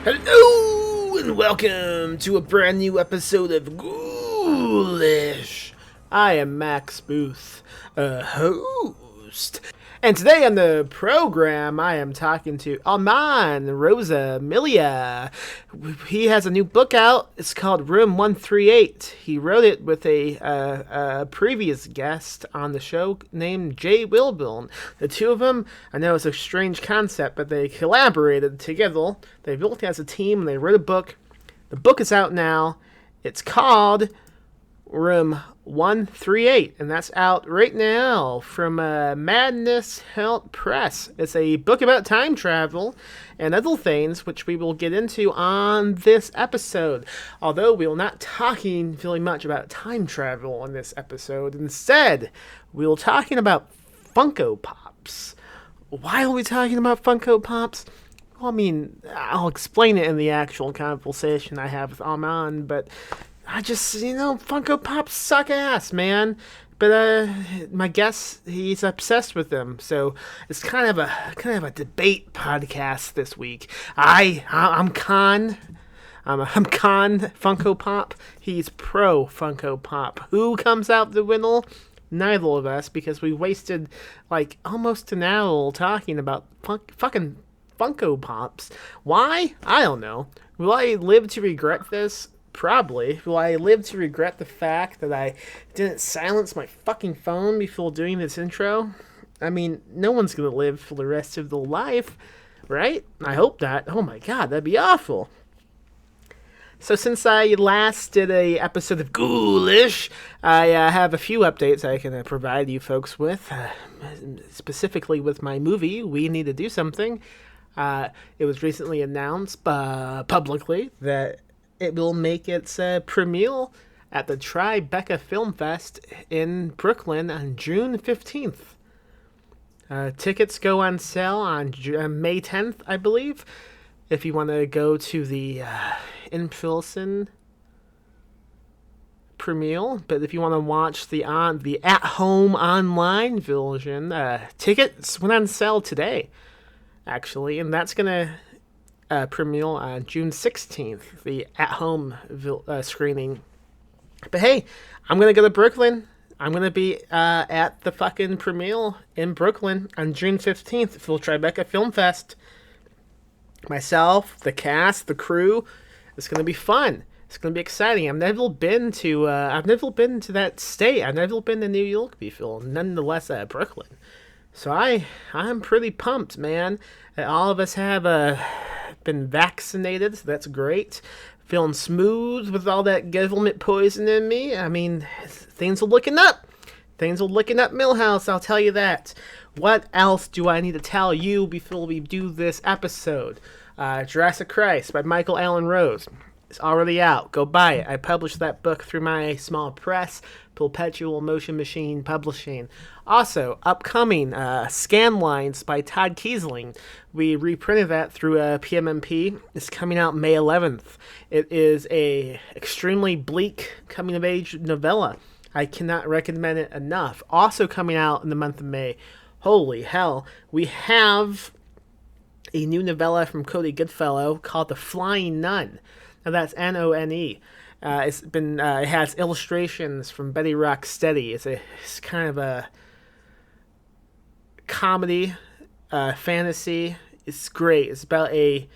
Hello and welcome to a brand new episode of Ghoulish. I am Max Booth, a host. And today on the program, I am talking to Armand Rosamilia. He has a new book out. It's called Room 138. He wrote it with a previous guest on the show named Jay Wilburn. The two of them, I know it's a strange concept, but they collaborated together. They built as a team, and they wrote a book. The book is out now. It's called Room 138, and that's out right now from Madness Health Press. It's a book about time travel and other things, which we will get into on this episode. Although we will not talking really much about time travel on this episode. Instead, we will talking about Funko Pops. Why are we talking about Funko Pops? Well, I mean, I'll explain it in the actual conversation I have with Armand, but I just, Funko Pops suck ass, man. But my guess, he's obsessed with them, so it's kind of a debate podcast this week. I'm con Funko Pop. He's pro Funko Pop. Who comes out the winner? Neither of us, because we wasted like almost an hour talking about fucking Funko Pops. Why? I don't know. Will I live to regret this? Probably. Will I live to regret the fact that I didn't silence my fucking phone before doing this intro? I mean, no one's gonna live for the rest of their life, right? I hope not. Oh my god, that'd be awful. So since I last did a episode of Ghoulish, I have a few updates I can provide you folks with, specifically with my movie, We Need to Do Something. It was recently announced publicly that it will make its premiere at the Tribeca Film Fest in Brooklyn on June 15th. Tickets go on sale on May 10th, I believe. If you want to go to the in-person premiere, but if you want to watch the at-home online version, tickets went on sale today, actually, and that's gonna premiere on June 16th, the at-home screening. But hey, I'm gonna go to Brooklyn. I'm gonna be at the fucking premiere in Brooklyn on June 15th for Tribeca Film Fest. Myself, the cast, the crew. It's gonna be fun. It's gonna be exciting. I've never been to that state. I've never been to New York before. Nonetheless, Brooklyn. So I'm pretty pumped, man. All of us have been vaccinated, so that's great. Feeling smooth with all that government poison in me. I mean, things are looking up. Things are looking up, Millhouse, I'll tell you that. What else do I need to tell you before we do this episode? Jurassic Christ by Michael Allen Rose. It's already out. Go buy it. I published that book through my small press, Perpetual Motion Machine Publishing. Also, upcoming Scanlines by Todd Kiesling. We reprinted that through PMMP. It's coming out May 11th. It is a extremely bleak coming-of-age novella. I cannot recommend it enough. Also coming out in the month of May. Holy hell. We have a new novella from Cody Goodfellow called The Flying Nun. Now that's None. It has illustrations from Betty Rocksteady. It's kind of a comedy, fantasy. It's great. It's about a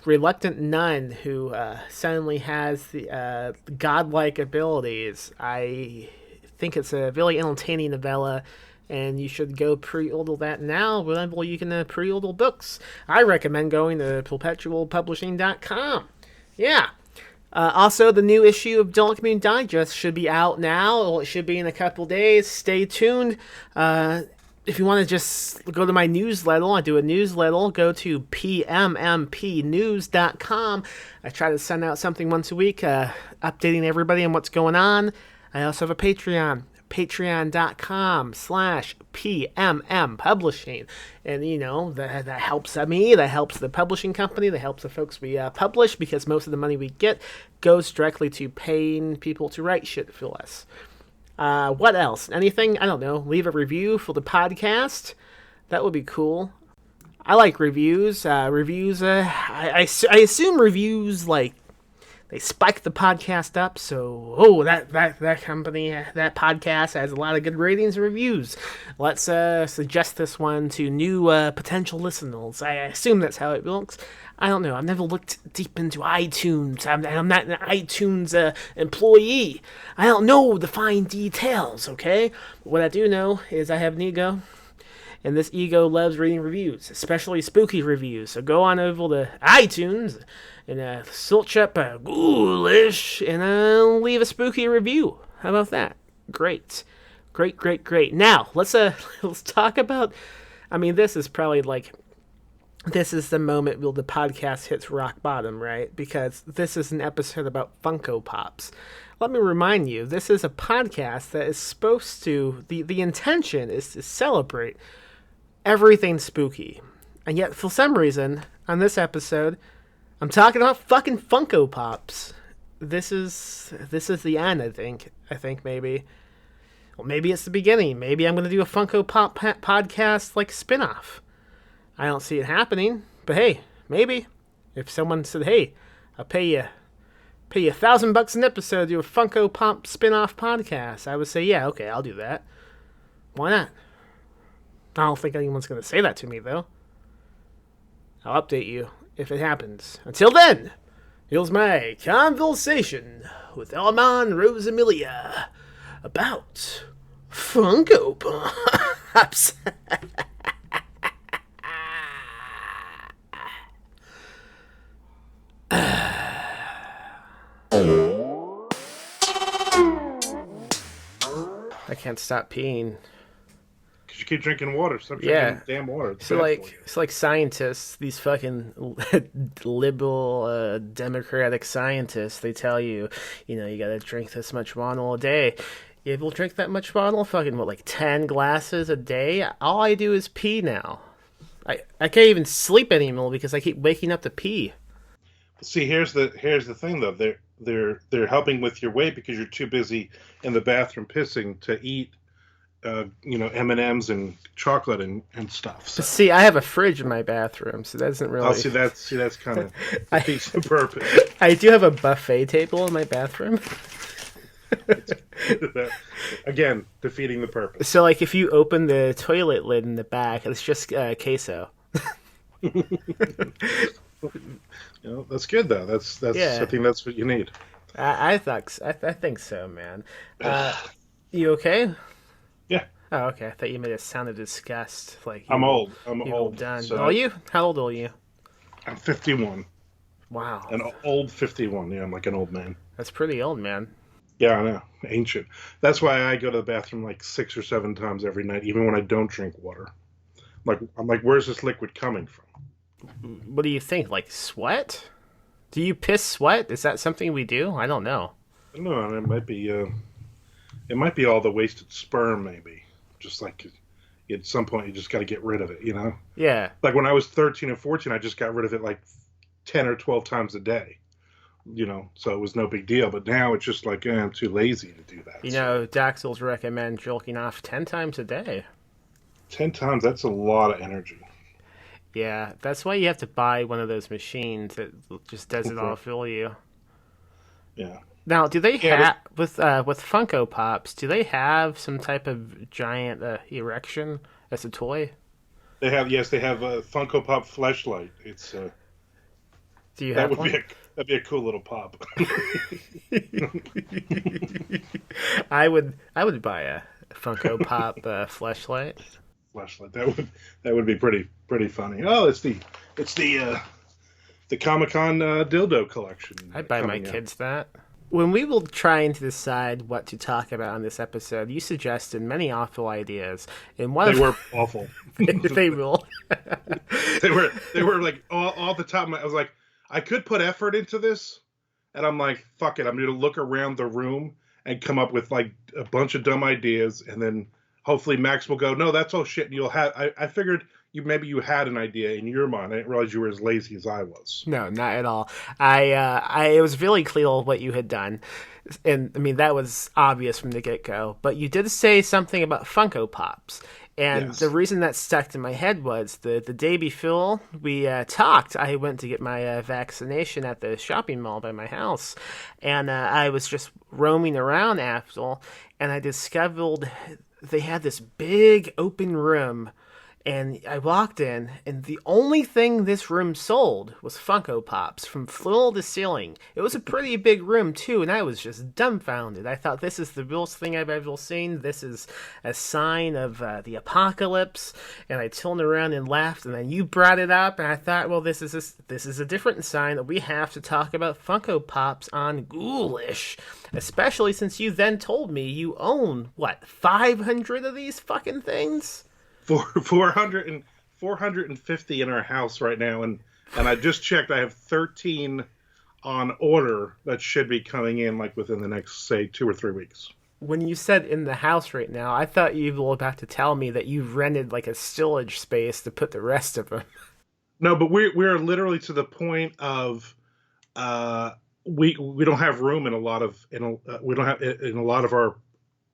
reluctant nun who suddenly has the godlike abilities. I think it's a really entertaining novella, and you should go pre-order that now whenever you can pre-order books. I recommend going to perpetualpublishing.com. Yeah. Also, the new issue of Adult Community Digest should be out now. Or it should be in a couple days. Stay tuned. If you want to just go to my newsletter, I do a newsletter. Go to pmmpnews.com. I try to send out something once a week, updating everybody on what's going on. I also have a Patreon. Patreon.com/PMM Publishing. And, that helps me, that helps the publishing company, that helps the folks we publish, because most of the money we get goes directly to paying people to write shit for us. What else? Anything? I don't know. Leave a review for the podcast. That would be cool. I like reviews. I assume reviews, like, they spike the podcast up, so that company, that podcast has a lot of good ratings and reviews. Let's suggest this one to new potential listeners. I assume that's how it works. I don't know. I've never looked deep into iTunes. I'm not an iTunes employee. I don't know the fine details, okay? But what I do know is I have an ego, and this ego loves reading reviews, especially spooky reviews. So go on over to iTunes and search up Ghoulish and leave a spooky review. How about that? Great. Now, let's talk about, this is probably this is the moment where the podcast hits rock bottom, right? Because this is an episode about Funko Pops. Let me remind you, this is a podcast that is supposed to, the intention is to celebrate everything spooky. And yet, for some reason, on this episode, I'm talking about fucking Funko Pops. This is the end, I think. Maybe. Well, maybe it's the beginning. Maybe I'm going to do a Funko Pop podcast, spin-off. I don't see it happening, but hey, maybe. If someone said, hey, I'll pay you $1,000 an episode to do a Funko Pop spin-off podcast, I would say, yeah, okay, I'll do that. Why not? I don't think anyone's going to say that to me, though. I'll update you if it happens. Until then, here's my conversation with Armand Rosamilia about Funko Pops. I can't stop peeing. Because you keep drinking water. Stop drinking damn water. It's like scientists, these fucking liberal, democratic scientists, they tell you, you gotta drink this much water a day. You will drink that much water? Fucking, 10 glasses a day? All I do is pee now. I can't even sleep anymore because I keep waking up to pee. See, here's the thing though. They're helping with your weight because you're too busy in the bathroom pissing to eat, M&Ms and chocolate and stuff. So. See, I have a fridge in my bathroom, so that doesn't really. Oh, that's kind of defeats the purpose. I do have a buffet table in my bathroom. Again, defeating the purpose. So, if you open the toilet lid in the back, it's just queso. That's good though. That's I think that's what you need. I think so, man. You okay? Yeah. Oh, okay. I thought you made a sound of disgust. I'm old. I'm old. Done. So Are you? How old are you? I'm 51. Wow. An old 51. Yeah, I'm like an old man. That's pretty old, man. Yeah, I know. Ancient. That's why I go to the bathroom 6 or 7 times every night, even when I don't drink water. I'm like, where's this liquid coming from? What do you think? Sweat? Do you piss sweat? Is that something we do? I don't know. I don't know. It might be. It might be all the wasted sperm, maybe. Just at some point, you just got to get rid of it, Yeah. When I was 13 and 14, I just got rid of it 10 or 12 times a day. So it was no big deal. But now it's just I'm too lazy to do that. Doctors recommend jerking off 10 times a day. 10 times? That's a lot of energy. Yeah, that's why you have to buy one of those machines that just does it all for you. Yeah. Now, do they have with Funko Pops? Do they have some type of giant erection as a toy? They have. Yes, they have a Funko Pop fleshlight. It's. Do you have one? That'd be a cool little pop. I would buy a Funko Pop fleshlight. Flashlight. That would be pretty funny. Oh, it's the the Comic-Con dildo collection I buy my coming out. kids that. When we were trying to decide what to talk about on this episode, you suggested many awful ideas, and one They of were awful. they rule. They were like all the top. I was like, I could put effort into this, and I'm like, fuck it. I'm going to look around the room and come up with like a bunch of dumb ideas, and then hopefully Max will go, no, that's all shit. And you'll have. I figured maybe you had an idea in your mind. I didn't realize you were as lazy as I was. No, not at all. It was really clear what you had done, and I mean that was obvious from the get go. But you did say something about Funko Pops, and Yes. the reason that stuck in my head was the day before we talked, I went to get my vaccination at the shopping mall by my house, and I was just roaming around after, and I discovered they had this big open room. And I walked in, and the only thing this room sold was Funko Pops from floor to ceiling. It was a pretty big room, too, and I was just dumbfounded. I thought, this is the realest thing I've ever seen. This is a sign of the apocalypse. And I turned around and laughed, and then you brought it up, and I thought, well, this is a different sign that we have to talk about Funko Pops on Ghoulish. Especially since you then told me you own, 500 of these fucking things? 450 in our house right now, and I just checked. I have 13 on order that should be coming in like within the next, say, 2 or 3 weeks. When you said in the house right now, I thought you were about to tell me that you rented like a storage space to put the rest of them. No, but we're literally to the point of we don't have room in a lot of we don't have in a lot of our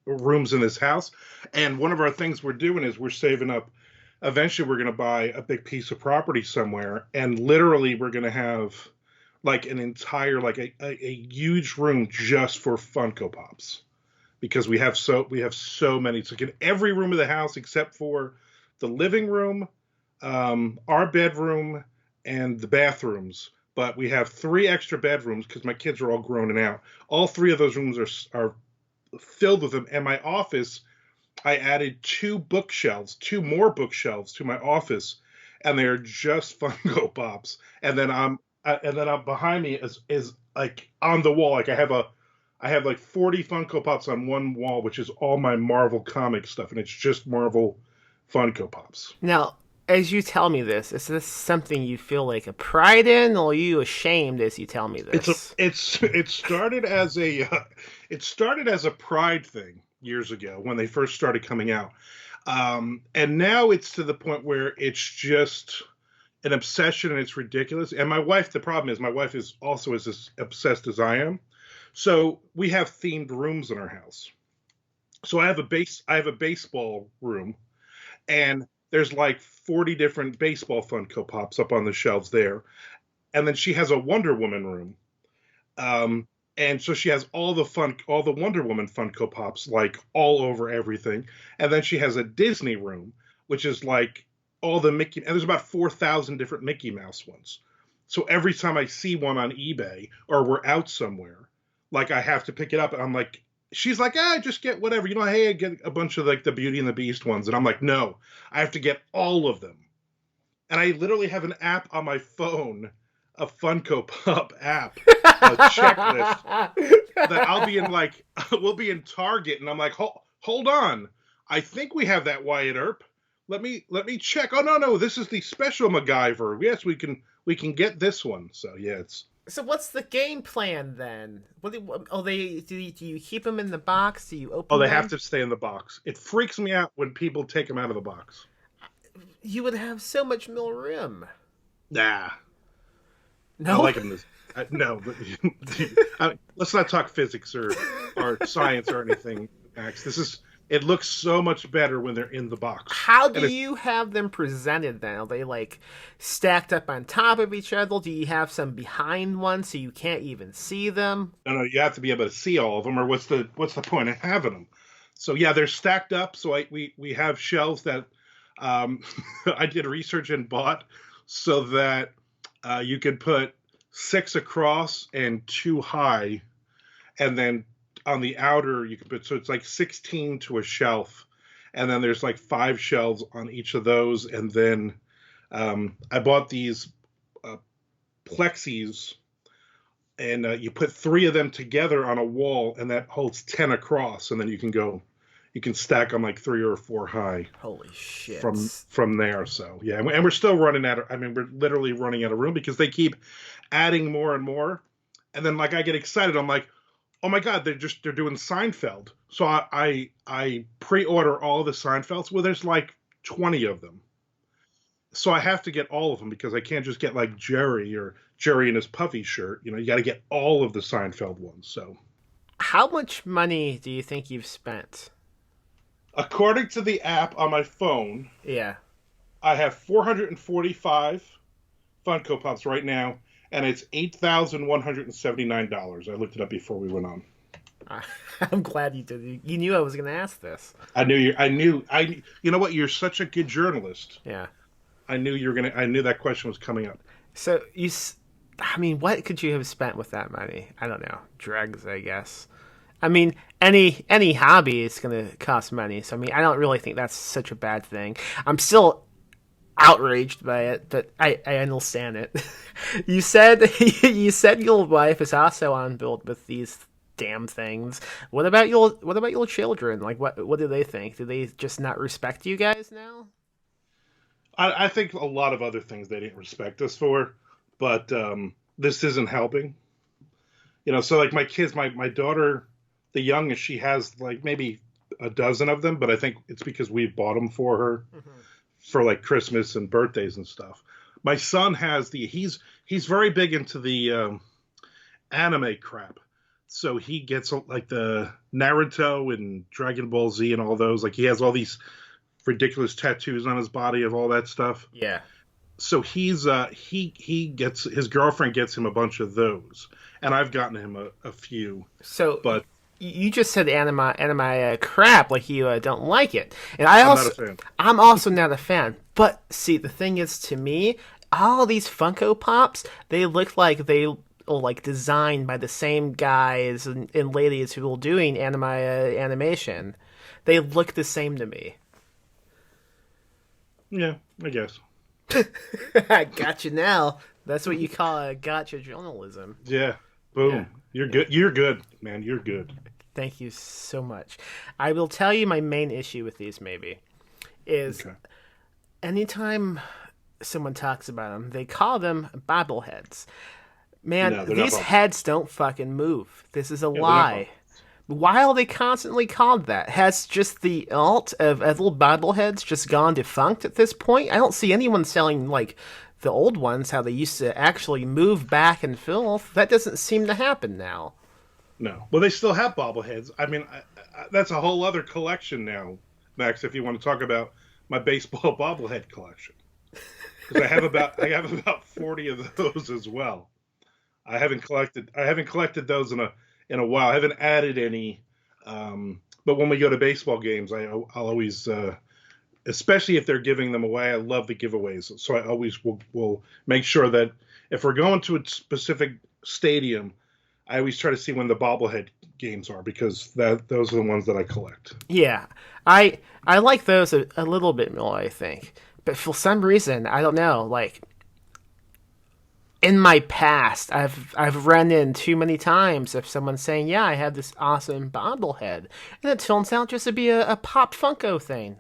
rooms in this house, and one of our things we're doing is we're saving up. Eventually we're going to buy a big piece of property somewhere, and literally we're going to have like an entire like a huge room just for Funko Pops, because we have so many. So in every room of the house except for the living room, our bedroom, and the bathrooms, but we have 3 extra bedrooms because my kids are all grown and out. All 3 of those rooms are filled with them. And my office, I added 2 more bookshelves to my office, and they're just Funko Pops. And then I'm behind me is like on the wall, like I have like 40 Funko Pops on one wall, which is all my Marvel comic stuff, and it's just Marvel Funko Pops. Now, as you tell me this, is this something you feel like a pride in, or are you ashamed as you tell me this? It started as a pride thing years ago when they first started coming out, and now it's to the point where it's just an obsession, and it's ridiculous. And my wife, the problem is my wife is also as obsessed as I am, so we have themed rooms in our house. So I have a baseball room, and there's like 40 different baseball Funko Pops up on the shelves there. And then she has a Wonder Woman room. And so she has all the Wonder Woman Funko Pops, like all over everything. And then she has a Disney room, which is like all the Mickey, and there's about 4,000 different Mickey Mouse ones. So every time I see one on eBay or we're out somewhere, like I have to pick it up, and I'm like, she's like, just get whatever. Hey, I get a bunch of like the Beauty and the Beast ones. And I'm like, no, I have to get all of them. And I literally have an app on my phone, a Funko Pop app, a checklist that I'll be in we'll be in Target. And I'm like, hold on. I think we have that Wyatt Earp. Let me check. Oh, no, this is the special MacGyver. Yes, we can get this one. So yeah, So what's the game plan then? Do you keep them in the box? Do you open them? Oh, they have to stay in the box. It freaks me out when people take them out of the box. You would have so much more room. Nah. No? I like them no. Let's not talk physics or science or anything, Max. It looks so much better when they're in the box. How do you have them presented then? Are they like stacked up on top of each other? Do you have some behind one so you can't even see them? No, you have to be able to see all of them, or what's the point of having them? So yeah, they're stacked up. So we have shelves that I did research and bought so that you could put 6 across and 2 high, and then on the outer you can put, so it's like 16 to a shelf, and then there's like 5 shelves on each of those. And then I bought these plexis, and you put 3 of them together on a wall, and that holds 10 across, and then you can stack them like 3 or 4 high Holy shit. from there. So yeah, and we're still running out of. I mean, we're literally running out of room because they keep adding more and more, and then like I get excited. I'm like, oh my god, they're doing Seinfeld. So I pre-order all the Seinfelds. Well, there's like 20 of them. So I have to get all of them because I can't just get like Jerry or Jerry in his puffy shirt. You know, you got to get all of the Seinfeld ones. So, how much money do you think you've spent? according to the app on my phone, Yeah. I have 445 Funko Pops right now, and it's $8,179. I looked it up before we went on. I'm glad you did. You knew I was going to ask this. I knew you. I knew. You know what? You're such a good journalist. Yeah. I knew you were gonna. I knew that question was coming up. So I mean, what could you have spent with that money? I don't know. Drugs, I guess. I mean, any hobby is going to cost money. So I mean, I don't really think that's such a bad thing. I'm still outraged by it, but I understand it. You said your wife is also on board with these damn things. What about your children? Like, what do they think? Do they just not respect you guys now? I think a lot of other things they didn't respect us for, but this isn't helping. You know, so like my kids, my daughter, the youngest, she has like maybe a dozen of them, but I think it's because we bought them for her for like Christmas and birthdays and stuff. My son has he's very big into the anime crap. So he gets like the Naruto and Dragon Ball Z and all those. Like he has all these ridiculous tattoos on his body of all that stuff. Yeah. So he gets, his girlfriend gets him a bunch of those, and I've gotten him a few. So, but you just said anime crap, like you don't like it, and I'm not a fan. I'm also not a fan. But see, the thing is, to me, all these Funko Pops, they look like they are like designed by the same guys and ladies who are doing animation. They look the same to me. Yeah, I guess. I got you now. That's what you call a gotcha journalism. Yeah. Boom. Yeah. You're good. You're good, man. You're good. Thank you so much. I will tell you my main issue with these is anytime someone talks about them, they call them bobbleheads. Man, these heads don't fucking move. This is a lie. Why are they constantly called that? Has just the alt of little bobbleheads just gone defunct at this point? I don't see anyone selling, like, the old ones, how they used to actually move back and forth. That doesn't seem to happen now. No. Well, they still have bobbleheads. I mean, that's a whole other collection now, Max, if you want to talk about my baseball bobblehead collection. Because I have about 40 of those as well. I haven't collected those in a while. I haven't added any, but when we go to baseball games, I'll always, especially if they're giving them away, I love the giveaways. So I always will make sure that if we're going to a specific stadium, I always try to see when the bobblehead games are, because those are the ones that I collect. Yeah, I like those a little bit more, I think, but for some reason, I don't know, like, in my past, I've run in too many times of someone saying, yeah, I have this awesome bobblehead, and it turns out just to be a Pop Funko thing.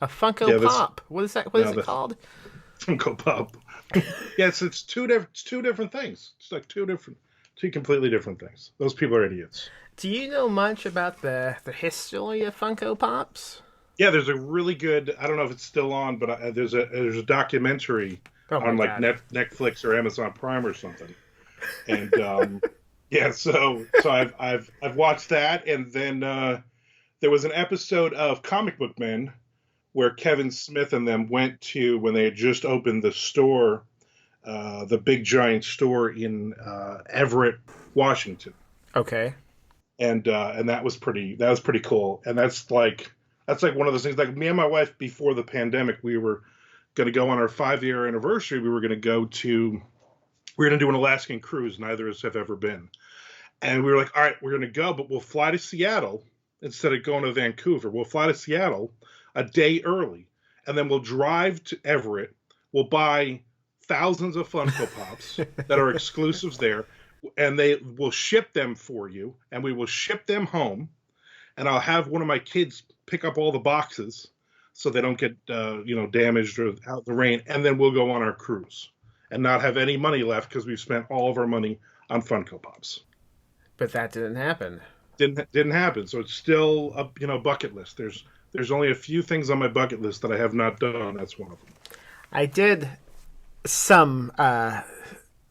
A Funko Pop. What is that? What is it called? Funko Pop. Yes, it's two different things. It's like two completely different things. Those people are idiots. Do you know much about the history of Funko Pops? Yeah, there's a really good, I don't know if it's still on, but there's a documentary on like Netflix or Amazon Prime or something, and yeah, so I've watched that, and then there was an episode of Comic Book Men where Kevin Smith and them went to, when they had just opened the store, the big giant store in Everett, Washington. Okay. And that was pretty cool, and that's like one of those things. Like me and my wife, before the pandemic, we were going to go on our 5-year anniversary. We were going to do an Alaskan cruise. Neither of us have ever been. And we were like, all right, we're going to go, but we'll fly to Seattle instead of going to Vancouver. We'll fly to Seattle a day early, and then we'll drive to Everett. We'll buy thousands of Funko Pops that are exclusives there, and they will ship them for you, and we will ship them home, and I'll have one of my kids pick up all the boxes so they don't get damaged or out the rain, and then we'll go on our cruise and not have any money left because we've spent all of our money on Funko Pops. But that didn't happen. Didn't happen. So it's still a bucket list. There's only a few things on my bucket list that I have not done. That's one of them. I did some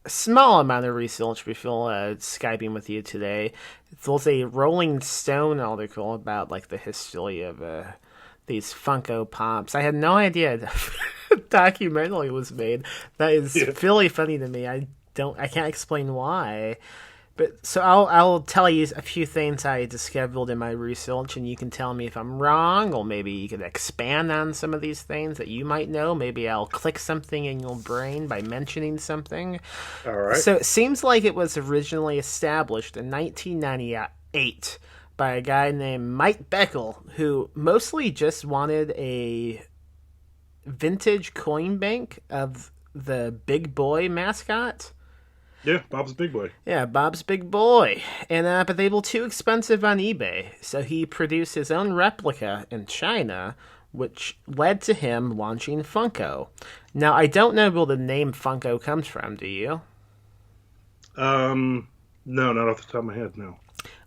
small amount of research before Skyping with you today. There's a Rolling Stone article about like the history of these Funko Pops. I had no idea a documentary was made. That is really funny to me. I can't explain why. But so I'll tell you a few things I discovered in my research, and you can tell me if I'm wrong, or maybe you could expand on some of these things that you might know. Maybe I'll click something in your brain by mentioning something. All right. So it seems like it was originally established in 1998 by a guy named Mike Beckel, who mostly just wanted a vintage coin bank of the Big Boy mascot. Yeah, Bob's Big Boy. Yeah, Bob's Big Boy. And but they were too expensive on eBay, so he produced his own replica in China, which led to him launching Funko. Now, I don't know where the name Funko comes from, do you? No, not off the top of my head, no.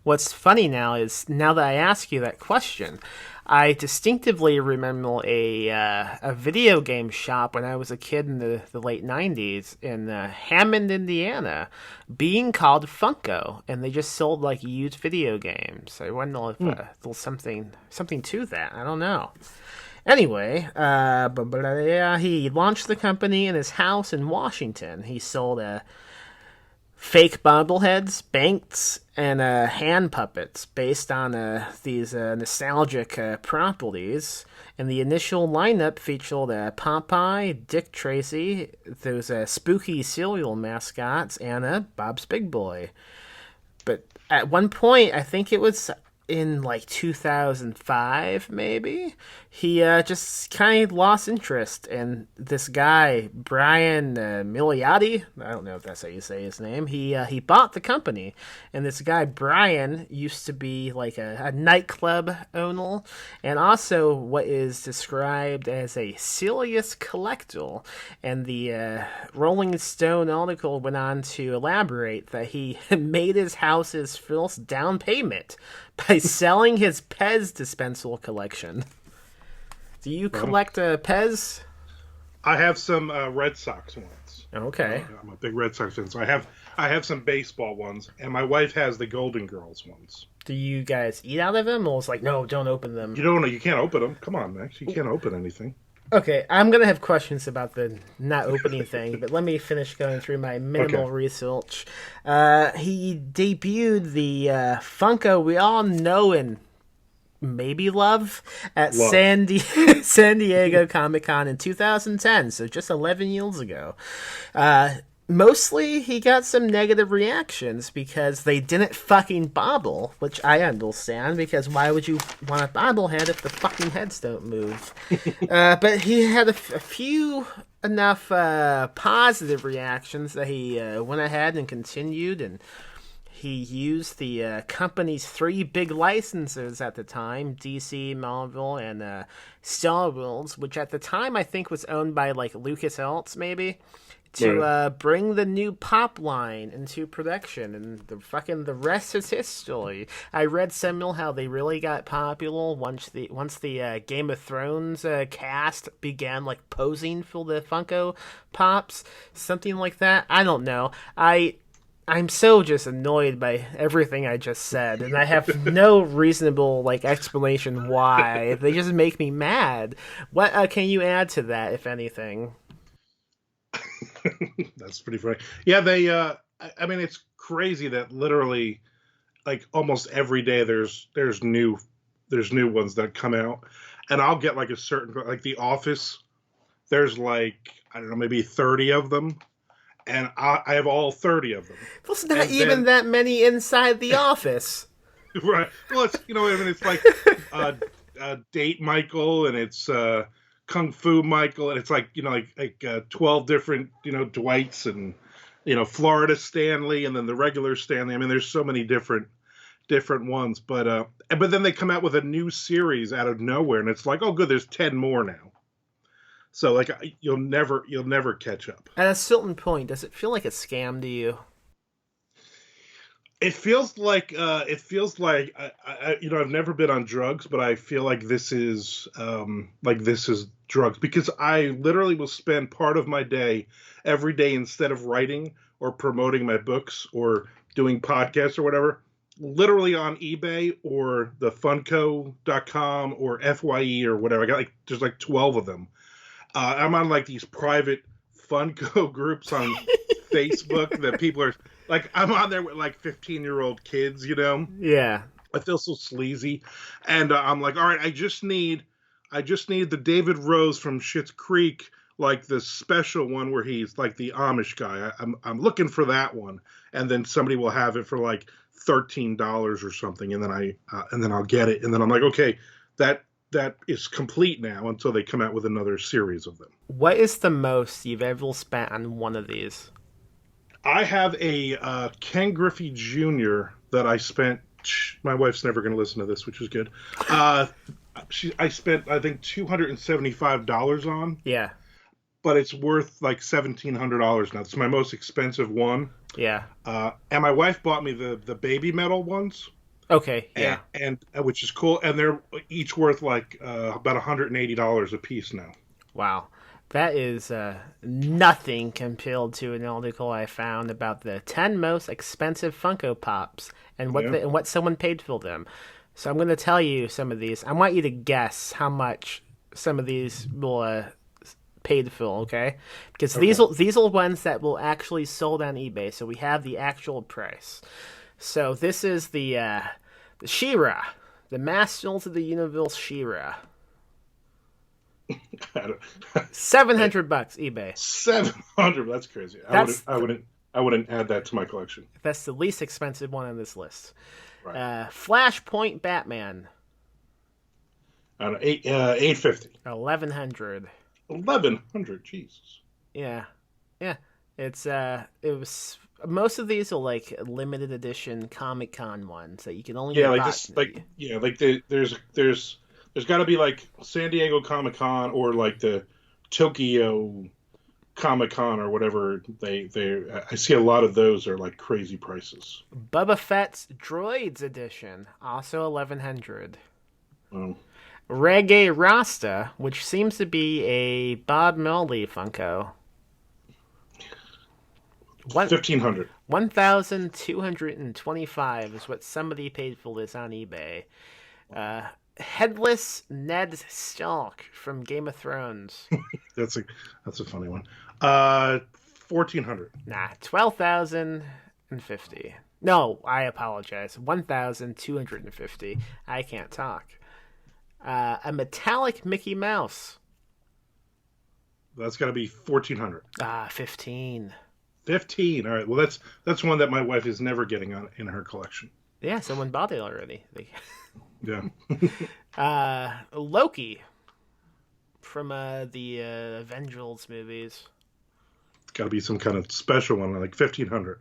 What's funny now is, now that I ask you that question, I distinctively remember a video game shop when I was a kid in the late 90s in Hammond, Indiana, being called Funko, and they just sold like used video games. I wonder if there's something to that. I don't know. Anyway, he launched the company in his house in Washington. He sold fake bobbleheads, banks, and hand puppets based on these nostalgic properties. And the initial lineup featured Popeye, Dick Tracy, those spooky cereal mascots, and Bob's Big Boy. But at one point, I think it was in like 2005, maybe, he just kind of lost interest. And this guy, Brian Milioti, I don't know if that's how you say his name, he bought the company. And this guy, Brian, used to be like a nightclub owner, and also what is described as a serious collector. And the Rolling Stone article went on to elaborate that he made his house's first down payment by selling his Pez dispenser collection. Do you collect Pez? I have some Red Sox ones. Okay. I'm a big Red Sox fan, so I have some baseball ones, and my wife has the Golden Girls ones. Do you guys eat out of them, or it's like, no, don't open them? You can't open them. Come on, Max, you can't open anything. Okay, I'm going to have questions about the not opening thing, but let me finish going through my minimal research. He debuted the Funko we all know and maybe love at San Diego Comic-Con in 2010, so just 11 years ago. Mostly, he got some negative reactions because they didn't fucking bobble, which I understand, because why would you want a bobblehead if the fucking heads don't move? But he had a few enough positive reactions that he went ahead and continued, and he used the company's 3 big licenses at the time, DC, Marvel, and Star Wars, which at the time I think was owned by like LucasArts, maybe, to bring the new Pop line into production, and the rest is history. I read somewhere how they really got popular once the Game of Thrones cast began like posing for the Funko Pops, something like that. I don't know. I'm so just annoyed by everything I just said, and I have no reasonable like explanation why. They just make me mad. What can you add to that, if anything? That's pretty funny. Yeah, they. I mean, it's crazy that literally, like almost every day, there's new ones that come out, and I'll get like a certain, like The Office. There's like, I don't know, maybe 30 of them, and I have all 30 of them. There's not even that many inside The Office. Right. Well, it's, I mean, it's like Date Michael, and it's Kung Fu Michael, and it's like 12 different Dwights, and Florida Stanley, and then the regular Stanley. I mean, there's so many different ones, but then they come out with a new series out of nowhere, and it's like, oh, good, there's 10 more now. So like you'll never catch up. At a certain point, does it feel like a scam to you? It feels like I've never been on drugs, but I feel like this is drugs, because I literally will spend part of my day every day, instead of writing or promoting my books or doing podcasts or whatever, literally on eBay or the Funko.com or FYE or whatever. I got there's 12 of them. I'm on these private Funko groups on Facebook that people are I'm on there with 15-year-old kids, Yeah. I feel so sleazy, and I'm like, all right, I just need the David Rose from Schitt's Creek, the special one where he's the Amish guy. I'm looking for that one, and then somebody will have it for $13 or something, and then I'll get it, and then I'm like, okay, that is complete now until they come out with another series of them. What is the most you've ever spent on one of these? I have a Ken Griffey Jr. that I spent. My wife's never going to listen to this, which is good. I spent, I think, $275 on. Yeah. But it's worth $1,700 now. It's my most expensive one. Yeah. And my wife bought me the baby metal ones. Okay. Yeah. And which is cool. And they're each worth about $180 a piece now. Wow. That is nothing compared to an article I found about the 10 most expensive Funko Pops and what someone paid for them. So I'm going to tell you some of these. I want you to guess how much some of these will paid for, okay? Because these are ones that will actually sold on eBay, so we have the actual price. So this is the She-Ra, the Masters of the Universe She-Ra. $700 eBay. $700. That's crazy. I wouldn't add that to my collection. That's the least expensive one on this list. Right. Flashpoint Batman. $850. 1,100. 1,100. Jesus. Yeah. It was most of these are limited edition Comic-Con ones that you can only buy. There's got to be San Diego Comic-Con or the Tokyo Comic-Con or whatever. I see a lot of those are crazy prices. Boba Fett's Droids edition, also 1,100. Oh. Reggae Rasta, which seems to be a Bob Marley Funko. 1,500. 1,225 is what somebody paid for this on eBay. Headless Ned Stark from Game of Thrones. That's a funny one. 1,400. Nah, 12,050. No, I apologize. 1,250. I can't talk. A metallic Mickey Mouse. That's got to be 1,400. 15. 15. All right. Well, that's one that my wife is never getting in her collection. Yeah, someone bought it already. Yeah. Loki from the Avengers movies. It's got to be some kind of special one, 1,500.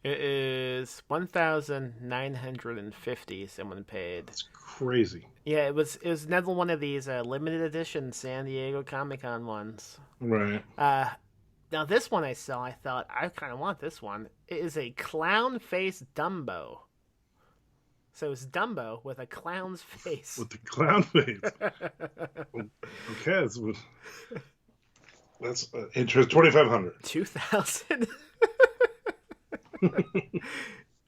It is 1,950. Someone paid. That's crazy. Yeah, it was another one of these limited edition San Diego Comic-Con ones. Right. Now this one I saw, I thought I kind of want this one. It is a clown face Dumbo. So it's Dumbo with a clown's face. With the clown face. Okay, that's interest. 2,500. 2,000.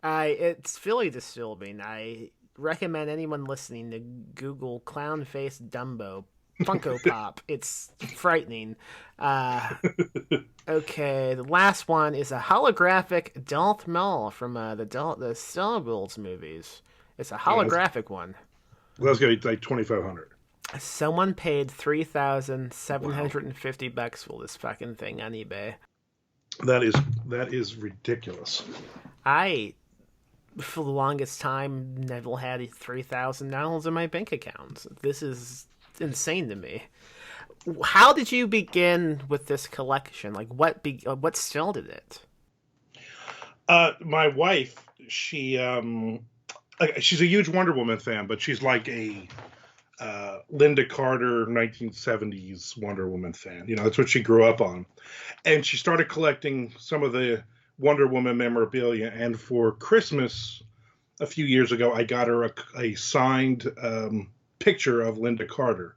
It's really disturbing. I recommend anyone listening to Google clown face Dumbo Funko Pop. It's frightening. Okay, the last one is a holographic Darth Maul from the Star Wars movies. It's a holographic one. Well, that's gonna be 2,500. Someone paid $3,750 for this fucking thing on eBay. That is ridiculous. I, for the longest time, never had $3,000 in my bank account. This is insane to me. How did you begin with this collection? Like, what started it? My wife, she's a huge Wonder Woman fan, but she's like a Linda Carter 1970s Wonder Woman fan. You know, that's what she grew up on. And she started collecting some of the Wonder Woman memorabilia. And for Christmas a few years ago, I got her a signed picture of Linda Carter.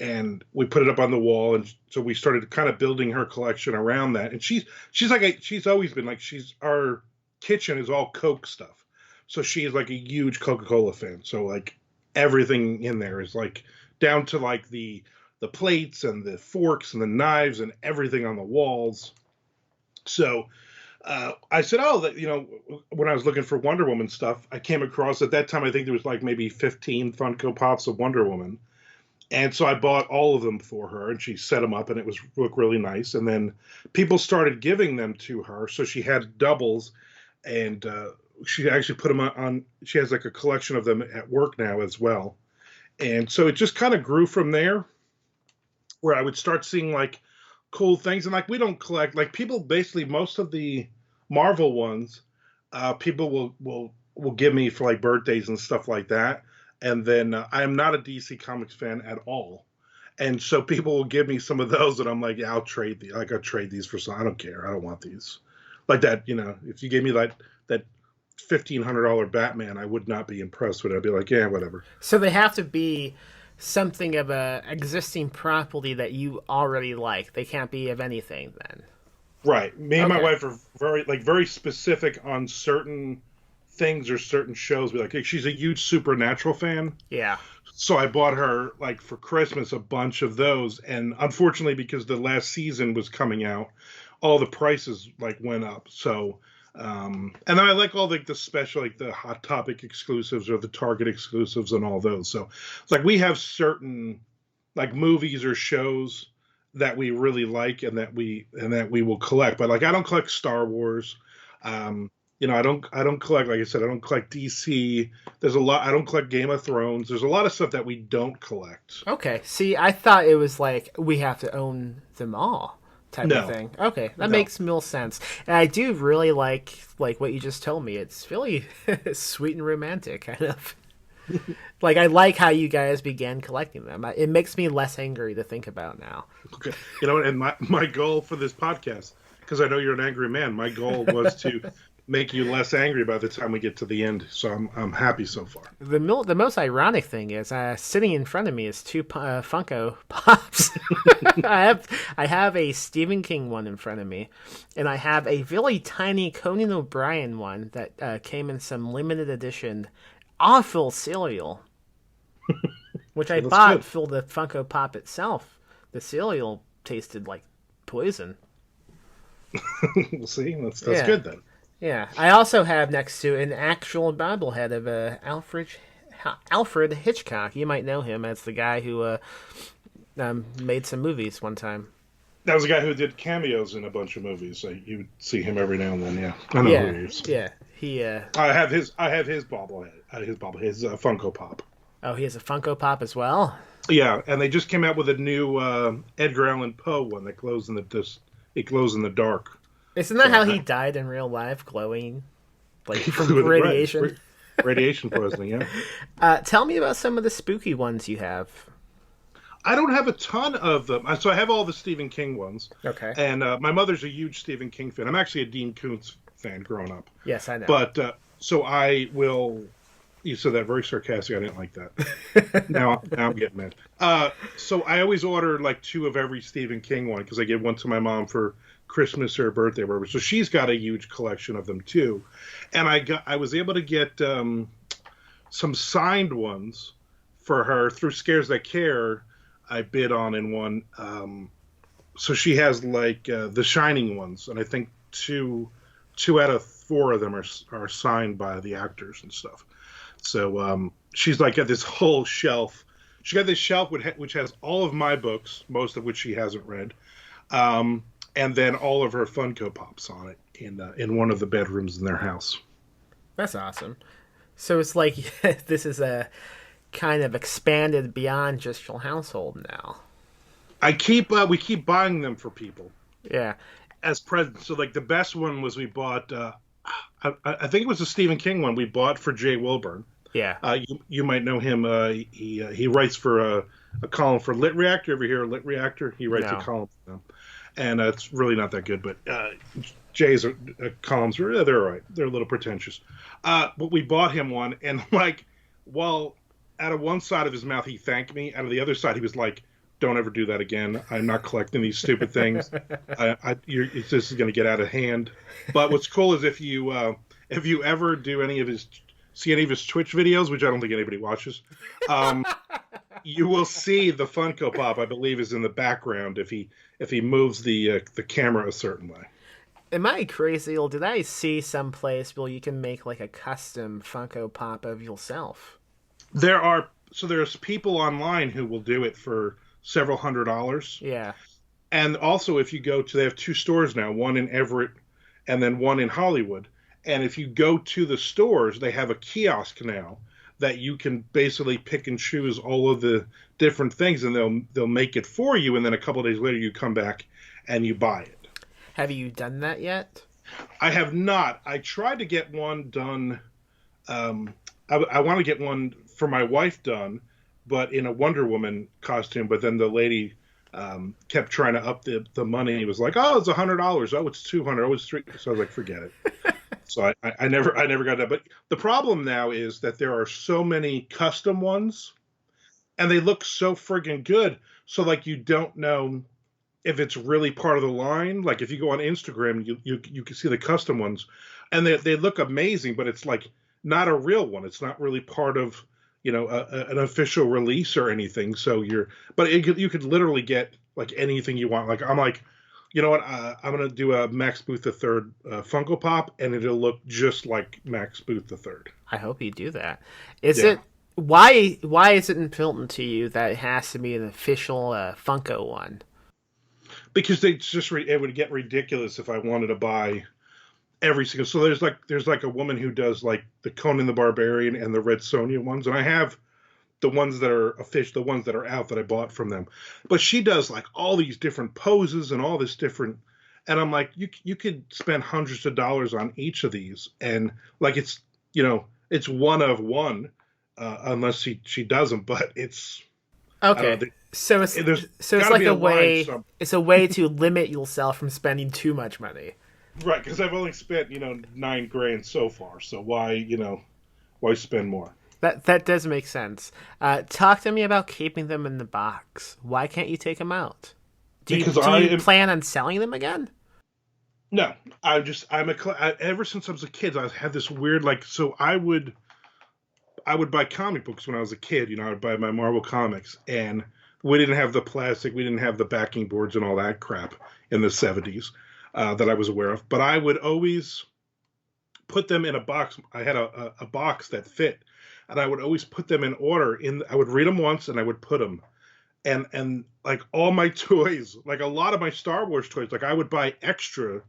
And we put it up on the wall, and so we started kind of building her collection around that. And she's always been like, our kitchen is all Coke stuff, so she is like a huge Coca-Cola fan. So like everything in there is like down to like the plates and the forks and the knives and everything on the walls. So I said, oh, that, when I was looking for Wonder Woman stuff, I came across at that time, I think there was like maybe 15 Funko Pops of Wonder Woman. And so I bought all of them for her, and she set them up, and it looked really nice. And then people started giving them to her, so she had doubles, and she actually put them on. She has like a collection of them at work now as well. And so it just kind of grew from there, where I would start seeing like cool things. And like, we don't collect, like, people basically, most of the Marvel ones, people will give me for like birthdays and stuff like that. And then I am not a DC Comics fan at all. And so people will give me some of those, and I'm like, yeah, I'll trade these for some. I don't care. I don't want these. Like that, if you gave me that $1,500 Batman, I would not be impressed with it. I'd be like, yeah, whatever. So they have to be something of a existing property that you already like. They can't be of anything then. Right. Me and my wife are very specific on certain things or certain shows. Like, she's a huge Supernatural fan. Yeah. So I bought her, like, for Christmas a bunch of those, and unfortunately, because the last season was coming out, all the prices like went up. So and then I like all the special, like the Hot Topic exclusives or the Target exclusives and all those. So it's like we have certain like movies or shows that we really like and that we will collect. But like, I don't collect Star Wars. I don't collect, like I said, I don't collect DC. There's a lot. I don't collect Game of Thrones. There's a lot of stuff that we don't collect. Okay. See, I thought it was like we have to own them all type of thing. Okay, that makes more sense. And I do really like what you just told me. It's really sweet and romantic, kind of. Like, I like how you guys began collecting them. It makes me less angry to think about now. Okay. And my goal for this podcast, because I know you're an angry man, my goal was to make you less angry by the time we get to the end. So I'm happy so far. The most ironic thing is, sitting in front of me is two Funko Pops. I have a Stephen King one in front of me, and I have a really tiny Conan O'Brien one that came in some limited edition awful cereal, which I bought good. For the Funko Pop itself. The cereal tasted like poison. We'll see. That's good then. Yeah, I also have next to an actual bobblehead of Alfred Hitchcock. You might know him as the guy who made some movies one time. That was the guy who did cameos in a bunch of movies. So you would see him every now and then. Yeah, I know who he is. Yeah, he. I have his bobblehead. His Funko Pop. Oh, he has a Funko Pop as well. Yeah, and they just came out with a new Edgar Allan Poe one that glows in the dark. Isn't that how he died in real life, glowing, like from radiation? Right. Radiation poisoning, yeah. Tell me about some of the spooky ones you have. I don't have a ton of them. So I have all the Stephen King ones. Okay. And my mother's a huge Stephen King fan. I'm actually a Dean Koontz fan growing up. Yes, I know. But so I will. You said that very sarcastic. I didn't like that. now I'm getting mad. So I always order like 2 of every Stephen King one because I give one to my mom for Christmas or birthday or whatever. So she's got a huge collection of them too. And I was able to get some signed ones for her through Scares That Care. I bid on in one. So she has like the Shining ones, and I think two out of 4 of them are signed by the actors and stuff. So she's like got this whole shelf. She got this shelf which has all of my books, most of which she hasn't read, and then all of her Funko Pops on it in one of the bedrooms in their house. That's awesome. So it's like this is a kind of expanded beyond just your household now. We keep buying them for people Yeah, as presents. So like the best one was we bought. I think it was a Stephen King one we bought for Jay Wilburn. yeah. You might know him. He writes for a column for Lit Reactor. Ever hear of Lit Reactor? He writes a No. column for them, and it's really not that good. But Jay's columns are they're all right. They're a little pretentious. But we bought him one, and like, while out of one side of his mouth he thanked me, out of the other side he was like, "Don't ever do that again. I'm not collecting these stupid things. This is going to get out of hand." But what's cool is if you ever do any of his see any of his Twitch videos, which I don't think anybody watches, um, you will see the Funko Pop. I believe is in the background if he moves the camera a certain way. Am I crazy, or did I see someplace where you can make like a custom Funko Pop of yourself? There's people online who will do it for several $100s. Yeah. And also, if you go to, they have two stores now, one in Everett and then one in Hollywood. And if you go to the stores, they have a kiosk now that you can basically pick and choose all of the different things, and they'll make it for you. And then a couple of days later, you come back and you buy it. Have you done that yet? I have not. I tried to get one done. I want to get one for my wife done, but in a Wonder Woman costume. But then the lady kept trying to up the money. He was like, "Oh, it's $100. Oh, it's $200. Oh, it's $300." So I was like, "Forget it." So I never got that. But the problem now is that there are so many custom ones, and they look so friggin' good. So like you don't know if it's really part of the line. Like if you go on Instagram, you can see the custom ones, and they look amazing, but it's like not a real one. It's not really part of an official release or anything. So you could literally get like anything you want. Like I'm like, you know what? I'm gonna do a Max Booth the Third Funko Pop, and it'll look just like Max Booth the Third. I hope you do that. Is Yeah. it why is it important to you that it has to be an official Funko one? Because it would get ridiculous if I wanted to buy every single. So there's like a woman who does like the Conan the Barbarian and the Red Sonja ones, and I have the ones that are official, the ones that are out that I bought from them. But she does like all these different poses and all this different, and I'm like, you could spend hundreds of dollars on each of these, and like it's one of one, unless she doesn't, but it's I don't Okay. know. So it's There's so it's got to like be a a line way some it's a way to limit yourself from spending too much money. right because I've only spent $9,000 so far, so why spend more? That does make sense. Talk to me about keeping them in the box. Why can't you take them out? Because Do I you am plan on selling them again? no, ever since I was a kid, I had this weird like so I would buy comic books when I was a kid. I would buy my Marvel comics, and we didn't have the plastic, we didn't have the backing boards and all that crap in the '70s that I was aware of. But I would always put them in a box. I had a box that fit, and I would always put them in order. I would read them once, and I would put them. And like all my toys, like a lot of my Star Wars toys, like I would buy extra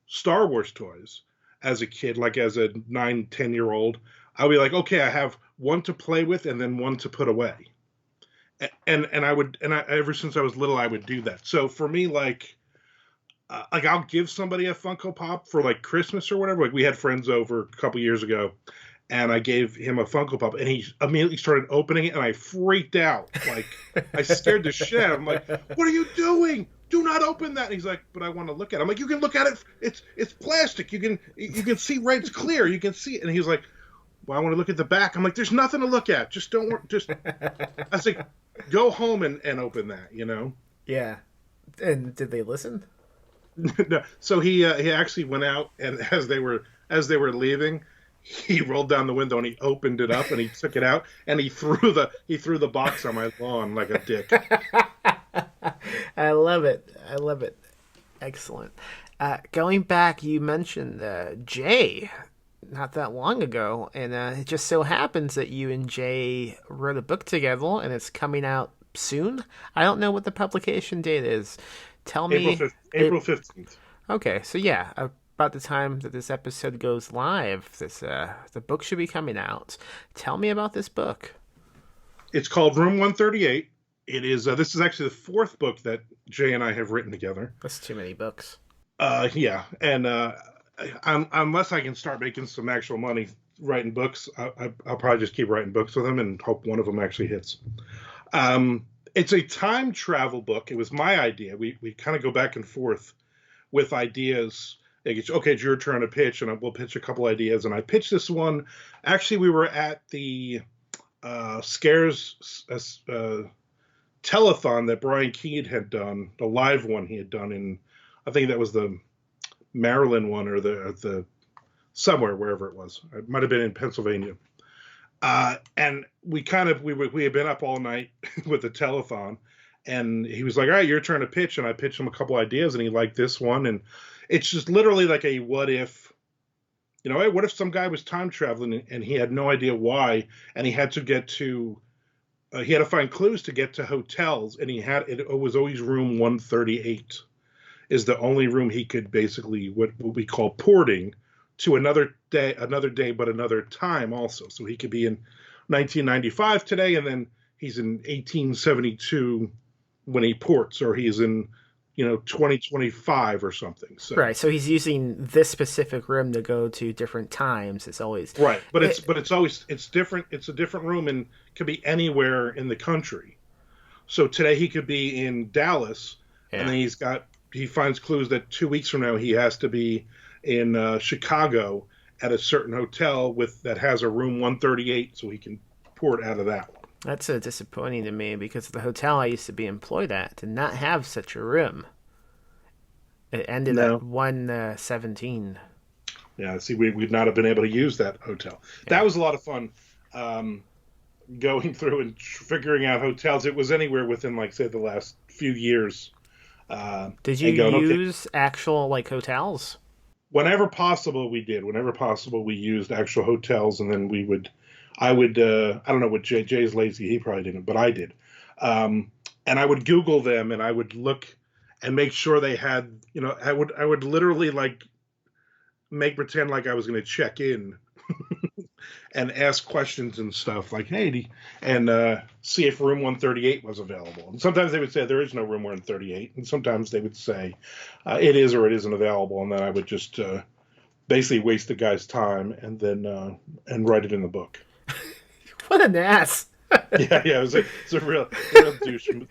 Star Wars toys as a kid, like as a 9, 10 year old. I'd be like, okay, I have one to play with and then one to put away. And I ever since I was little, I would do that. So for me, like I'll give somebody a Funko Pop for like Christmas or whatever. Like we had friends over a couple years ago, and I gave him a Funko Pop, and he immediately started opening it, and I freaked out. Like I scared the shit out of him. Like, what are you doing? Do not open that. And he's like, but I want to look at it. I'm like, you can look at it. It's plastic. You can see right. It's clear. You can see it. And he's like, well, I want to look at the back. I'm like, there's nothing to look at. Just don't work. Just I was like, go home and open that. Yeah. And did they listen? No. So he actually went out, and as they were leaving, he rolled down the window and he opened it up and he took it out and he threw the box on my lawn like a dick. I love it. I love it. Excellent. Going back, you mentioned Jay not that long ago, and it just so happens that you and Jay wrote a book together, and it's coming out soon. I don't know what the publication date is. Tell me. April 15th. Okay, so yeah, about the time that this episode goes live, the book should be coming out. Tell me about this book. It's called Room 138. It is. This is actually the fourth book that Jay and I have written together. That's too many books. Yeah, and unless I can start making some actual money writing books, I'll probably just keep writing books with him and hope one of them actually hits. It's a time travel book. It was my idea. We kind of go back and forth with ideas. Okay, it's your turn to pitch, and we'll pitch a couple ideas. And I pitched this one. Actually, we were at the Scares telethon that Brian Keene had done, the live one he had done in, I think that was the Maryland one or the somewhere, wherever it was. It might have been in Pennsylvania. And we had been up all night with the telethon, and he was like, all right, your turn to pitch. And I pitched him a couple ideas, and he liked this one. And it's just literally like a what if, hey, what if some guy was time traveling and he had no idea why, and he had to find clues to get to hotels, and it was always room 138 is the only room he could basically what we call porting to another day, but another time also. So he could be in 1995 today, and then he's in 1872 when he ports, or he's in 2025 or something. So. Right. So he's using this specific room to go to different times. It's always right, but it's different. It's a different room and could be anywhere in the country. So today he could be in Dallas, and then he finds clues that 2 weeks from now he has to be in Chicago at a certain hotel that has a room 138, so he can port out of that one. That's disappointing to me because the hotel I used to be employed at did not have such a room. It ended at 117. Yeah, see, we'd not have been able to use that hotel. Yeah. That was a lot of fun, going through and figuring out hotels. It was anywhere within, like, say, the last few years. Did you use actual, like, hotels? Whenever possible, we did. Whenever possible, we used actual hotels, and then I don't know what Jay's lazy, he probably didn't, but I did. And I would Google them, and I would look and make sure they had, I would literally like make pretend like I was going to check in and ask questions and stuff like, hey, and see if room 138 was available. And sometimes they would say there is no room 138, and sometimes they would say it is or it isn't available, and then I would just basically waste the guy's time and then and write it in the book. What an ass! yeah, it's a real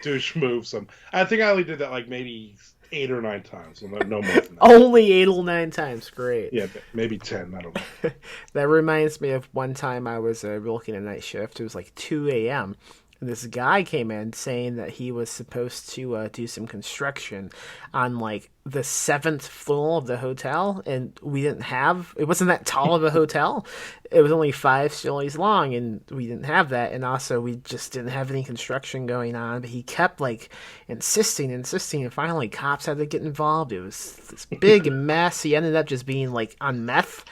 douche move. I think I only did that like maybe 8 or 9 times, so no more than that. Only 8 or 9 times, great. Yeah, maybe 10. I don't know. That reminds me of one time I was working a night shift. It was like 2 a.m. And this guy came in saying that he was supposed to do some construction on like the 7th floor of the hotel, and it wasn't that tall of a hotel. It was only 5 stories long, and we didn't have that, and also we just didn't have any construction going on. But he kept like insisting, and finally cops had to get involved. It was this big mess. He ended up just being like on meth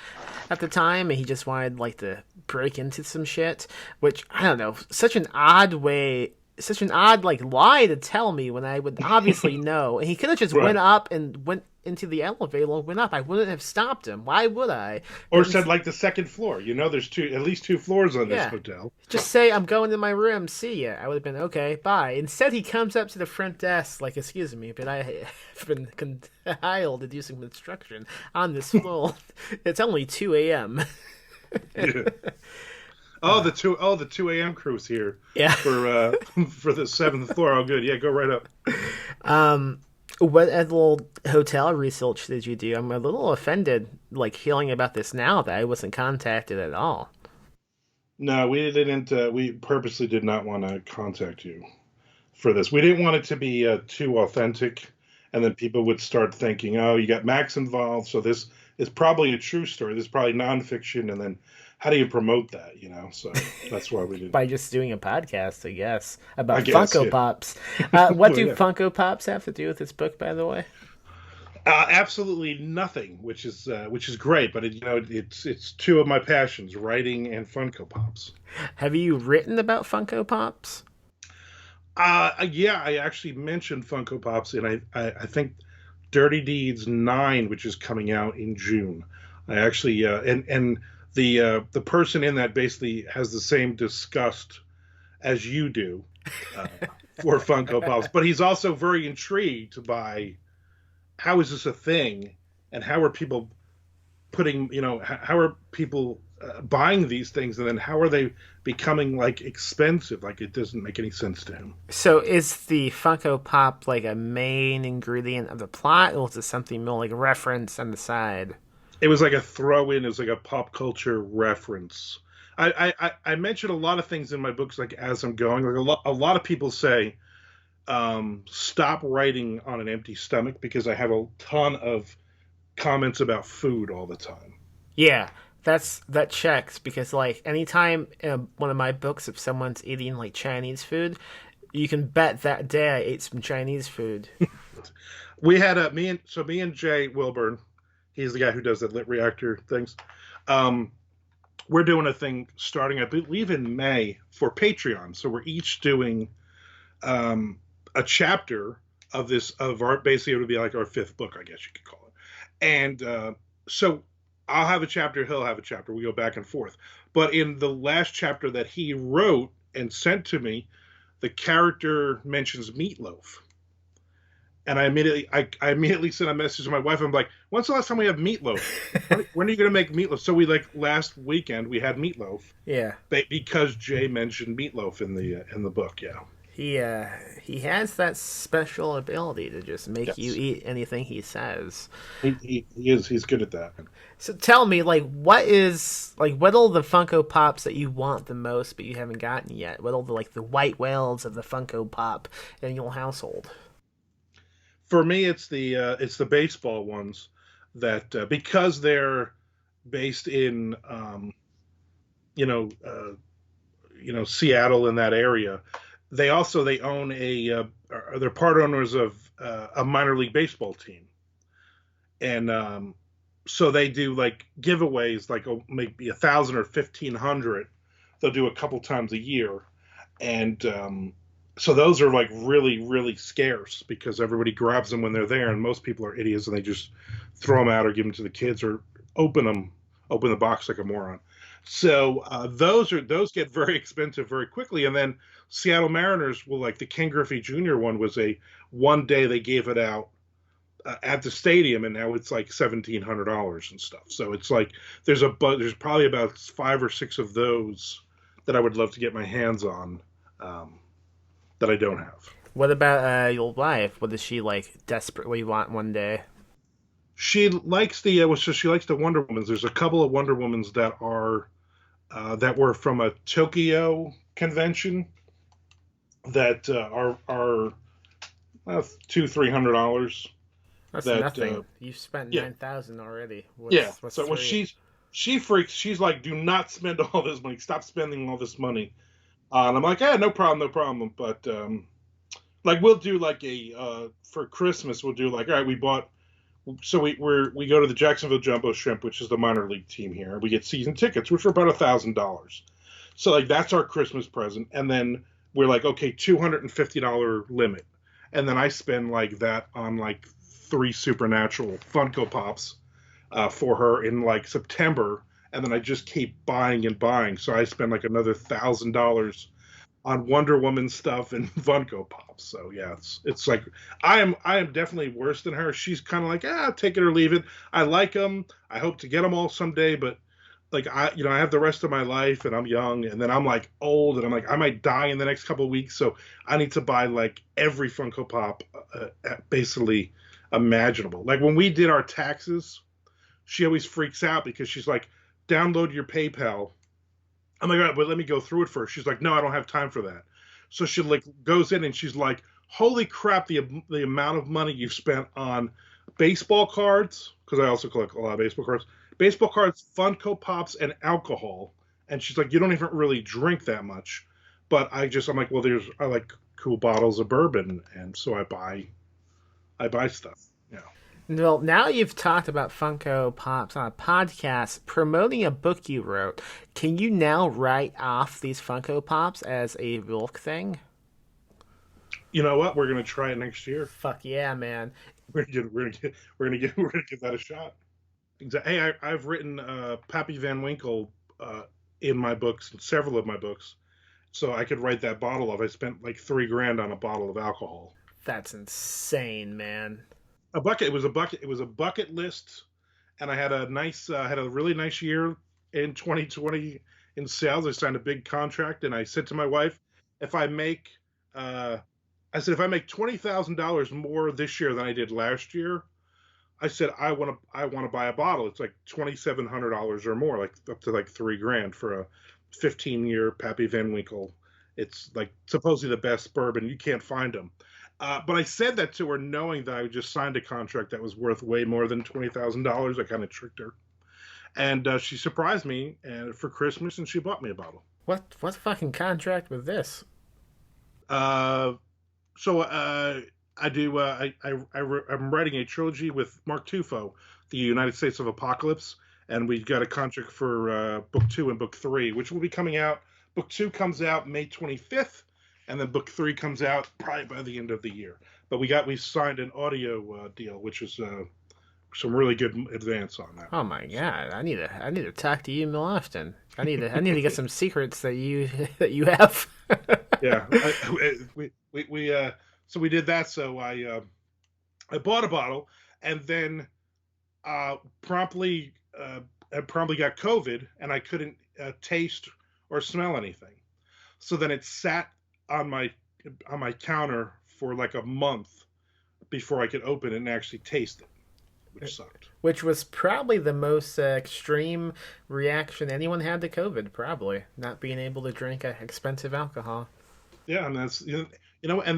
at the time, and he just wanted like to break into some shit, which I don't know, such an odd like lie to tell me when I would obviously know. And he could have just went up and went into the elevator and went up. I wouldn't have stopped him. Why would I? Or said like the 2nd floor. There's at least 2 floors on this hotel. Just say, I'm going to my room. See ya. I would have been, okay, bye. Instead, he comes up to the front desk like, excuse me, but I have been hired to do some construction on this floor. It's only 2 a.m. Yeah. The 2 a.m. crew's here. Yeah. For the 7th floor. Oh, good. Yeah, go right up. What little hotel research did you do? I'm a little offended, like, hearing about this now that I wasn't contacted at all. No, we didn't. We purposely did not want to contact you for this. We didn't want it to be too authentic, and then people would start thinking, oh, you got Max involved, so this is probably a true story. This is probably nonfiction, and then how do you promote that, So that's why we didn't. By just doing a podcast, I guess, about Funko Pops. What do Funko Pops have to do with this book, by the way? Absolutely nothing, which is great. But it's 2 of my passions: writing and Funko Pops. Have you written about Funko Pops? Yeah, I actually mentioned Funko Pops, and I think Dirty Deeds 9, which is coming out in June. I actually and the person in that basically has the same disgust as you do. for Funko Pops, but he's also very intrigued by how is this a thing, and how are people putting, how are people buying these things, and then how are they becoming like expensive? Like it doesn't make any sense to him. So is the Funko Pop like a main ingredient of the plot, or is it something more like a reference on the side? It was like a throw in, it was like a pop culture reference. I mentioned a lot of things in my books like as I'm going. Like a lot of people say, stop writing on an empty stomach because I have a ton of comments about food all the time. Yeah, that checks because like anytime in one of my books, if someone's eating like Chinese food, you can bet that day I ate some Chinese food. We had me and Jay Wilburn, he's the guy who does the lit reactor things. Um, we're doing a thing starting, I believe, in May for Patreon. So we're each doing um, a chapter of this of our basically it would be like our fifth book, I guess you could call it. And so I'll have a chapter, he'll have a chapter. We go back and forth. But in the last chapter that he wrote and sent to me, the character mentions meatloaf. And I immediately sent a message to my wife. I'm like, when's the last time we have meatloaf? When are you going to make meatloaf? So we like last weekend we had meatloaf Yeah, because Jay mentioned meatloaf in the book. Yeah. he has that special ability to just make you Yes. eat anything he says. He's good at that. So tell me, like, what are the Funko Pops that you want the most but you haven't gotten yet? What are the white whales of the Funko Pop in your household? For me, it's the baseball ones that because they're based in you know Seattle in that area. They own they're part owners of a minor league baseball team, and so they do like giveaways like maybe 1,000 or 1,500. They'll do a couple times a year, and so those are like really really scarce because everybody grabs them when they're there, and most people are idiots and they just throw them out or give them to the kids or open the box like a moron. So those get very expensive very quickly, and then Seattle Mariners will like the Ken Griffey Jr. one was a one day they gave it out at the stadium, and now it's like $1,700 and stuff. So it's like there's probably about 5 or 6 of those that I would love to get my hands on um, that I don't have. What about your wife? What does she like desperately want one day? She likes she likes the Wonder Womans. There's a couple of Wonder Womans that were from a Tokyo convention that are $200-300. That's That nothing. You've spent Yeah, 9,000 already. yeah. What's So when three? she freaks, she's like, "Do not spend all this money. Stop spending all this money." And I'm like, "Yeah, no problem, no problem." But like we'll do like a for Christmas we'll do like, all right, we bought so we go to the Jacksonville Jumbo Shrimp, which is the minor league team here. We get season tickets, which are about $1,000. So like that's our Christmas present, and then we're like, okay, $250 limit, and then I spend like that on like 3 Supernatural Funko Pops for her in like September, and then I just keep buying and buying. So I spend like another $1,000 on Wonder Woman stuff and Funko Pops. So yeah, it's like I am definitely worse than her. She's kind of like, take it or leave it. I like them. I hope to get them all someday, but like I have the rest of my life, and I'm young, and then I'm like old, and I'm like I might die in the next couple of weeks, so I need to buy like every Funko Pop basically imaginable. Like when we did our taxes, she always freaks out because she's like, download your PayPal. I'm like, all right, but let me go through it first. She's like, no, I don't have time for that. So she like goes in and she's like, holy crap, the amount of money you've spent on baseball cards, because I also collect a lot of baseball cards, Funko Pops, and alcohol. And she's like, you don't even really drink that much. But I'm like, well, I like cool bottles of bourbon, and so I buy stuff. Yeah. Well, now you've talked about Funko Pops on a podcast promoting a book you wrote. Can you now write off these Funko Pops as a book thing? You know what? We're gonna try it next year. Fuck yeah, man. We're gonna give that a shot. Exactly. Hey, I've written Pappy Van Winkle in my books, in several of my books, so I could write that bottle off. I spent like $3,000 on a bottle of alcohol. That's insane, man. A bucket. It was a bucket. It was a bucket list, and I had a really nice year in 2020 in sales. I signed a big contract, and I said to my wife, if I make, uh, I said if I make $20,000 more this year than I did last year, I said I want to buy a bottle. It's like $2,700 or more, like up to like $3,000 for a 15-year Pappy Van Winkle. It's like supposedly the best bourbon. You can't find them. But I said that to her knowing that I just signed a contract that was worth way more than $20,000. I kind of tricked her, and she surprised me for Christmas, and she bought me a bottle. What fucking contract with this? Uh, so I do. I'm writing a trilogy with Mark Tufo, the United States of Apocalypse, and we got a contract for book 2 and book 3, which will be coming out. Book 2 comes out May 25th, and then book 3 comes out probably by the end of the year. But we signed an audio deal, which is some really good advance on that. Oh my god, I need to talk to you more often. I need to get some secrets that you have. Yeah, so we did that. So I bought a bottle, and then promptly got COVID, and I couldn't taste or smell anything. So then it sat on my counter for like a month before I could open it and actually taste it, which sucked. Which was probably the most extreme reaction anyone had to COVID. Probably not being able to drink expensive alcohol. Yeah, and that's and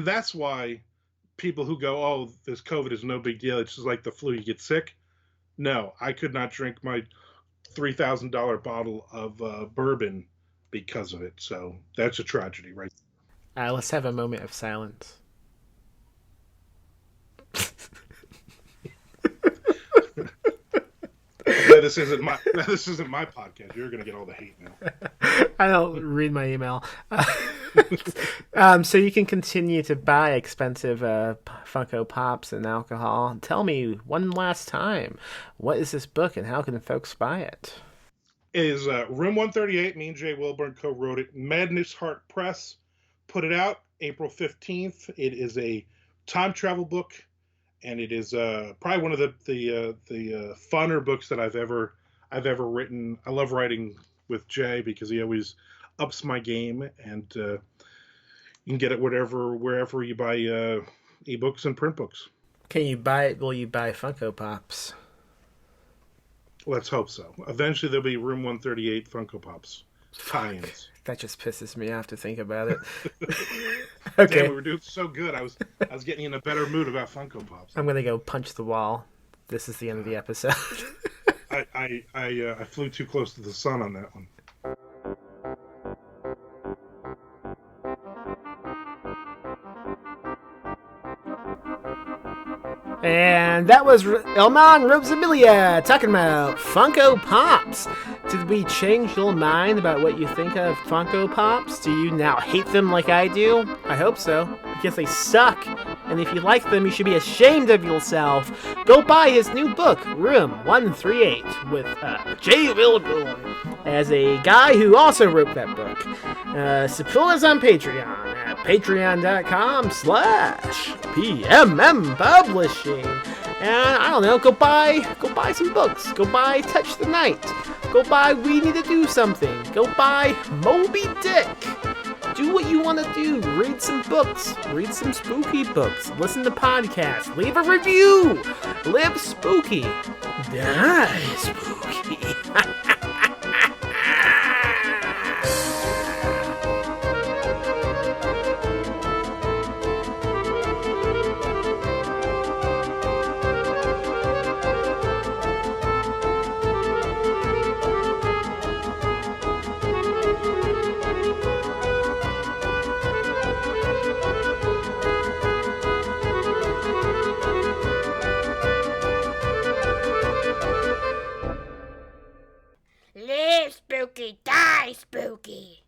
that's why people who go, "Oh, this COVID is no big deal. It's just like the flu. You get sick." No, I could not drink my $3,000 bottle of bourbon because of it. So that's a tragedy, right? Let's have a moment of silence. This isn't my podcast. You're gonna get all the hate now. I don't read my email. So you can continue to buy expensive Funko Pops and alcohol. Tell me one last time, what is this book and how can folks buy it? It is Room 138. Me and Jay Wilburn co-wrote it. Madness Heart Press put it out April 15th. It is a time travel book, and it is probably one of the funner books that I've ever written. I love writing with Jay because he always ups my game, and you can get it wherever you buy ebooks and print books. Can you buy it? Will you buy Funko Pops? Let's hope so. Eventually there'll be Room 138 Funko Pops tie-ins. That just pisses me off to think about it. Okay. Damn, we were doing so good. I was getting in a better mood about Funko Pops. I'm gonna go punch the wall. This is the end of the episode. I flew too close to the sun on that one. And that was Armand Rosamilia talking about Funko Pops. Did we change your mind about what you think of Funko Pops? Do you now hate them like I do? I hope so, because they suck. And if you like them, you should be ashamed of yourself. Go buy his new book, Room 138, with Jay Wilburn as a guy who also wrote that book. Support us on Patreon at patreon.com/PMM Publishing. And I don't know, go buy some books. Go buy Touch the Night. Go buy We Need to Do Something. Go buy Moby Dick. Do what you want to do. Read some books. Read some spooky books. Listen to podcasts. Leave a review. Live spooky. Die spooky. Live spooky, die spooky.